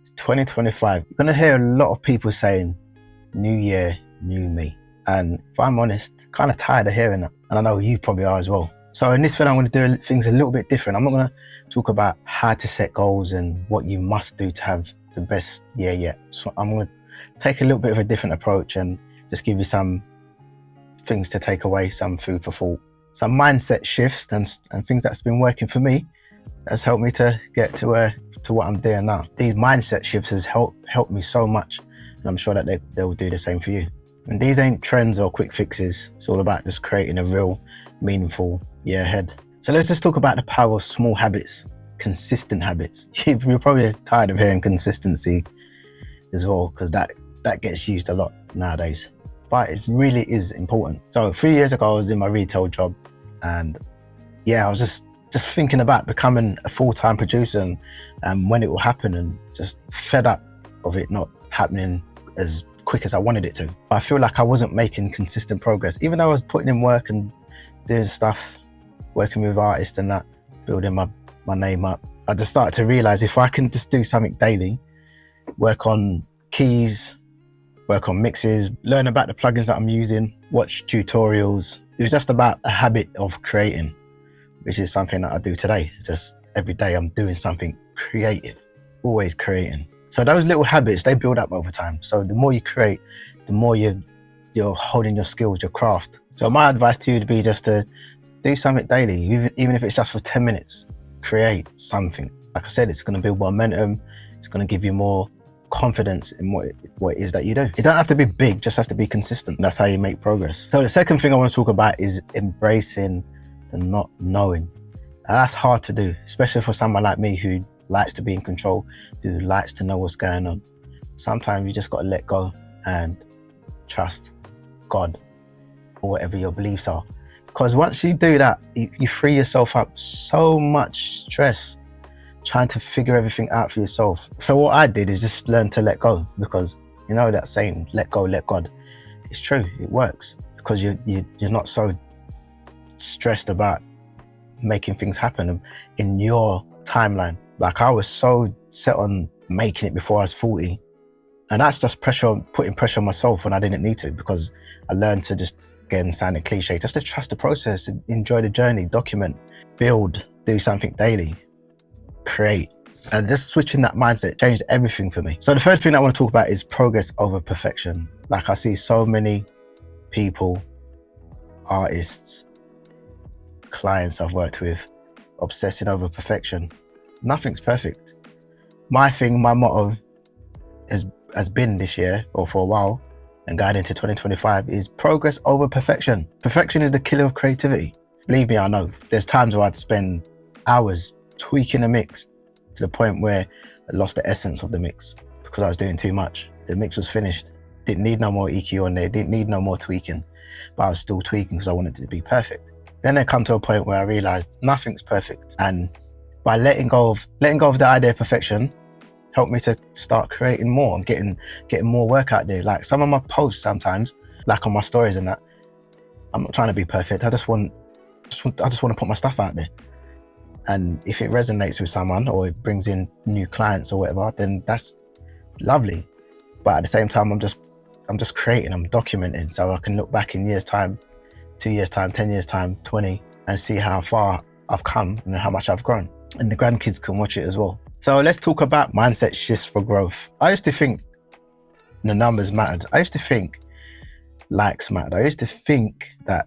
It's 2025. You're gonna hear a lot of people saying, new year, new me. And if I'm honest, kind of tired of hearing that. And I know you probably are as well. So in this video, I'm gonna do things a little bit different. I'm not gonna talk about how to set goals and what you must do to have the best year yet. So I'm gonna take a little bit of a different approach and just give you some things to take away, some food for thought, some mindset shifts and things that's been working for me that's helped me to get to what I'm doing now. These mindset shifts has helped me so much, and I'm sure that they will do the same for you. And these ain't trends or quick fixes. It's all about just creating a real meaningful year ahead. So let's just talk about the power of small habits, consistent habits. You're probably tired of hearing consistency as well, because that gets used a lot nowadays, but it really is important. So 3 years ago, I was in my retail job, and yeah, I was just thinking about becoming a full-time producer and when it will happen, and just fed up of it not happening as quick as I wanted it to. But I feel like I wasn't making consistent progress, even though I was putting in work and doing stuff, working with artists and that, building my name up. I just started to realize if I can just do something daily, work on keys, work on mixes, learn about the plugins that I'm using, watch tutorials. It was just about a habit of creating, which is something that I do today. Just every day I'm doing something creative, always creating. So those little habits, they build up over time. So the more you create, the more you're holding your skills, your craft. So my advice to you would be just to do something daily, even if it's just for 10 minutes, create something. Like I said, it's gonna build momentum. It's gonna give you more confidence in what it is that you do. It don't have to be big, just has to be consistent. That's how you make progress. So the second thing I want to talk about is embracing the not knowing. And that's hard to do, especially for someone like me who likes to be in control, who likes to know what's going on. Sometimes you just got to let go and trust God or whatever your beliefs are. Because once you do that, you free yourself up so much stress trying to figure everything out for yourself. So what I did is just learn to let go, because you know that saying, let go, let God. It's true, it works, because you're not so stressed about making things happen in your timeline. Like I was so set on making it before I was 40, and that's just putting pressure on myself when I didn't need to, because I learned to just, again, sounding cliche, just to trust the process, enjoy the journey, document, build, do something daily, create. And just switching that mindset changed everything for me. So the third thing I want to talk about is progress over perfection. Like I see so many people, artists, clients I've worked with, obsessing over perfection. Nothing's perfect. My motto has been this year, or for a while, and going into 2025, is progress over perfection. Perfection is the killer of creativity. Believe me, I know. There's times where I'd spend hours tweaking a mix to the point where I lost the essence of the mix because I was doing too much. The mix was finished. Didn't need no more EQ on there, didn't need no more tweaking, but I was still tweaking because I wanted it to be perfect. Then I come to a point where I realized nothing's perfect. And by letting go of the idea of perfection helped me to start creating more and getting more work out there. Like some of my posts sometimes, like on my stories and that, I'm not trying to be perfect. I just want to put my stuff out there. And if it resonates with someone or it brings in new clients or whatever, then that's lovely. But at the same time, I'm just creating, I'm documenting, so I can look back in years time, 2 years time, 10 years time, 20, and see how far I've come and how much I've grown. And the grandkids can watch it as well. So let's talk about mindset shifts for growth. I used to think the numbers mattered. I used to think likes mattered. I used to think that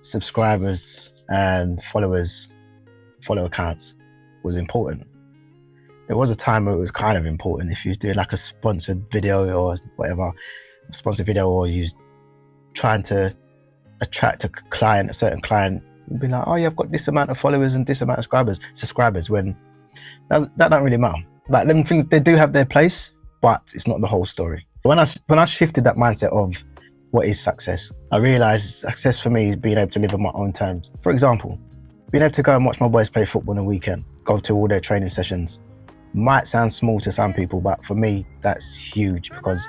subscribers and follow accounts was important. There was a time where it was kind of important. If you was doing like a sponsored video or whatever, or you was trying to attract a certain client, you'd be like, oh yeah, I've got this amount of followers and this amount of subscribers, when that don't really matter. Like them things, they do have their place, but it's not the whole story. When I shifted that mindset of what is success, I realized success for me is being able to live on my own terms. For example, being able to go and watch my boys play football on the weekend, go to all their training sessions. Might sound small to some people, but for me, that's huge, because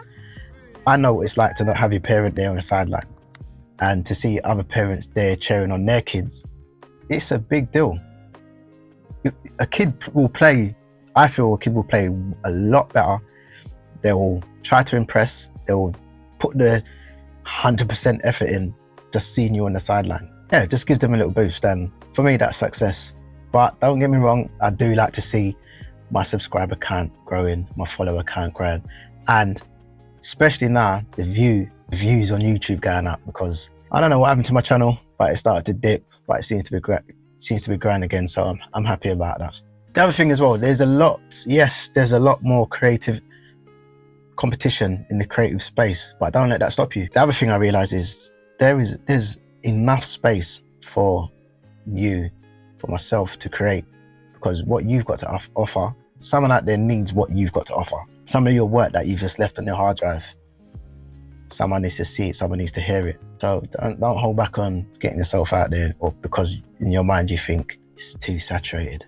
I know what it's like to not have your parent there on the sideline and to see other parents there cheering on their kids. It's a big deal. A kid will play I feel a kid will play a lot better. They will try to impress. They will put the 100% effort in just seeing you on the sideline. Yeah, just give them a little boost, and for me that's success. But don't get me wrong, I do like to see my subscriber count growing, my follower count growing, and especially now the views on YouTube going up, because I don't know what happened to my channel, but it started to dip, but it seems to be growing again, so I'm happy about that. The other thing as well, there's a lot more creative competition in the creative space, but don't let that stop you. The other thing I realize is there's enough space for myself to create, because what you've got to offer, someone out there needs what you've got to offer. Some of your work that you've just left on your hard drive, someone needs to see it, someone needs to hear it. So don't hold back on getting yourself out there, or because in your mind you think it's too saturated.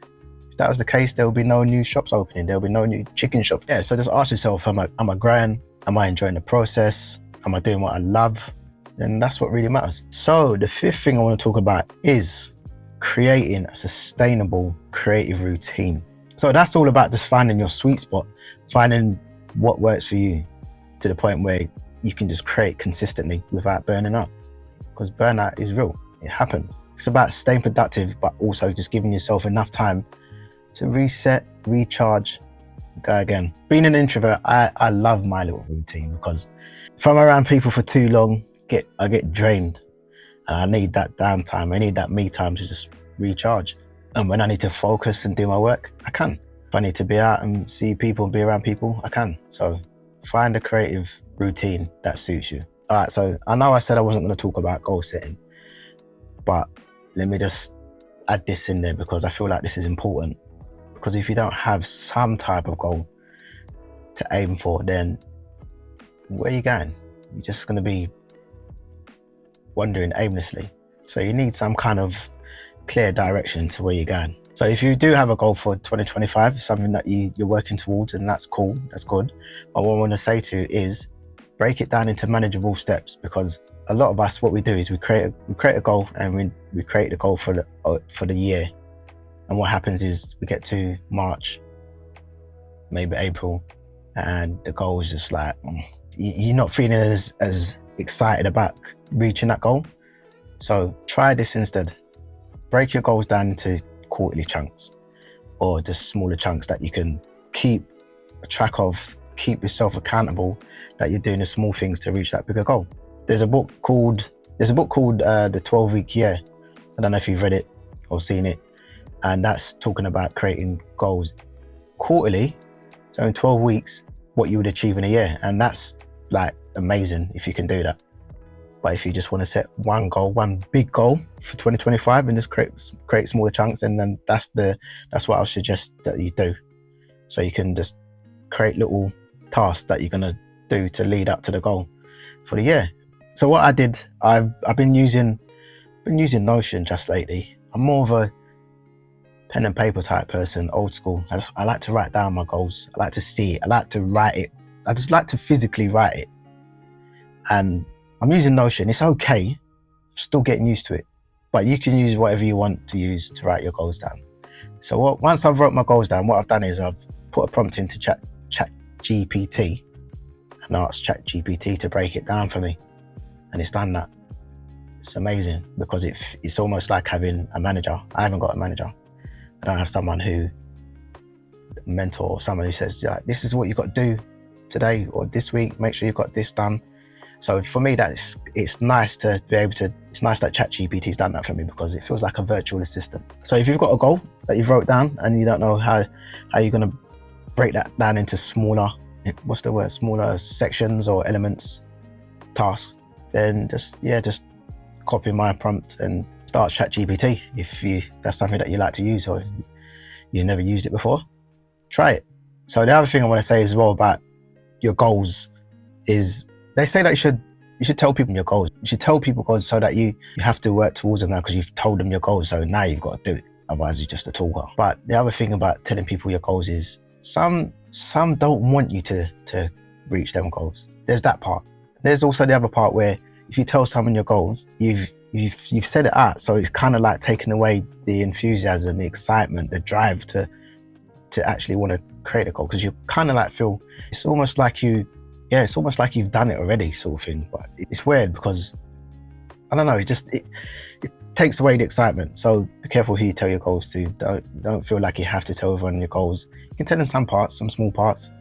If that was the case, there will be no new shops opening, there will be no new chicken shops. Yeah, so just ask yourself, am I growing? Am I enjoying the process? Am I doing what I love? Then that's what really matters. So the fifth thing I want to talk about is creating a sustainable creative routine. So that's all about just finding your sweet spot, finding what works for you to the point where you can just create consistently without burning out, because burnout is real, it happens. It's about staying productive, but also just giving yourself enough time to reset, recharge, go again. Being an introvert, I love my little routine, because if I'm around people for too long, I get drained, and I need that downtime. I need that me time to just recharge. And when I need to focus and do my work, I can. If I need to be out and see people and be around people, I can. So find a creative routine that suits you. All right, so I know I said I wasn't going to talk about goal setting, but let me just add this in there, because I feel like this is important. Because if you don't have some type of goal to aim for, then where are you going? You're just going to be wandering aimlessly. So you need some kind of clear direction to where you're going. So if you do have a goal for 2025, something that you're working towards, and that's cool, that's good. But what I want to say to you is break it down into manageable steps, because a lot of us, what we do is we create a goal, and we create the goal for the year. And what happens is we get to March, maybe April, and the goal is just like, you're not feeling as excited about reaching that goal. So try this instead. Break your goals down into quarterly chunks, or just smaller chunks that you can keep track of, keep yourself accountable that you're doing the small things to reach that bigger goal. There's a book called the 12-week year. I don't know if you've read it or seen it, and that's talking about creating goals quarterly, so in 12 weeks what you would achieve in a year. And that's like amazing if you can do that. But if you just want to set one big goal for 2025 and just create smaller chunks, and then that's what I would suggest that you do. So you can just create little tasks that you're gonna do to lead up to the goal for the year. So what I did, I've been using Notion just lately. I'm more of a pen and paper type person, old school. I like to write down my goals. I like to see it. I like to write it. I just like to physically write it. And I'm using Notion. It's okay. I'm still getting used to it. But you can use whatever you want to use to write your goals down. So once I've wrote my goals down, what I've done is I've put a prompt into ChatGPT and asked ChatGPT to break it down for me. And it's done that. It's amazing, because it's almost like having a manager. I haven't got a manager. I don't have someone a mentor, or someone who says, like, this is what you got to do today or this week, make sure you got this done. So for me, it's nice to be able to, it's nice that ChatGPT's done that for me, because it feels like a virtual assistant. So if you've got a goal that you've wrote down and you don't know how you're going to break that down into smaller sections or elements, tasks, then just copy my prompt and start ChatGPT. If that's something that you like to use, or you've never used it before, try it. So the other thing I want to say as well about your goals is, they say that you should tell people your goals. You should tell people goals so that you have to work towards them now, because you've told them your goals. So now you've got to do it. Otherwise, you're just a talker. But the other thing about telling people your goals is some don't want you to reach them goals. There's that part. There's also the other part where if you tell someone your goals, you've said it out. So it's kind of like taking away the enthusiasm, the excitement, the drive to to actually want to create a goal, because you kind of like feel it's almost like you've done it already, sort of thing. But it's weird because I don't know, it takes away the excitement. So be careful who you tell your goals to. Don't feel like you have to tell everyone your goals. You can tell them some small parts,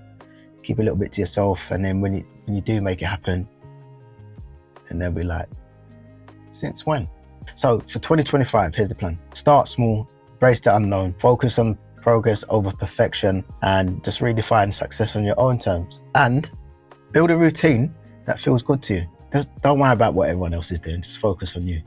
keep a little bit to yourself, and then when you do make it happen, and they'll be like, since when? So for 2025, here's the plan. Start small, embrace the unknown, focus on progress over perfection, and just redefine success on your own terms. And build a routine that feels good to you. Just don't worry about what everyone else is doing, just focus on you.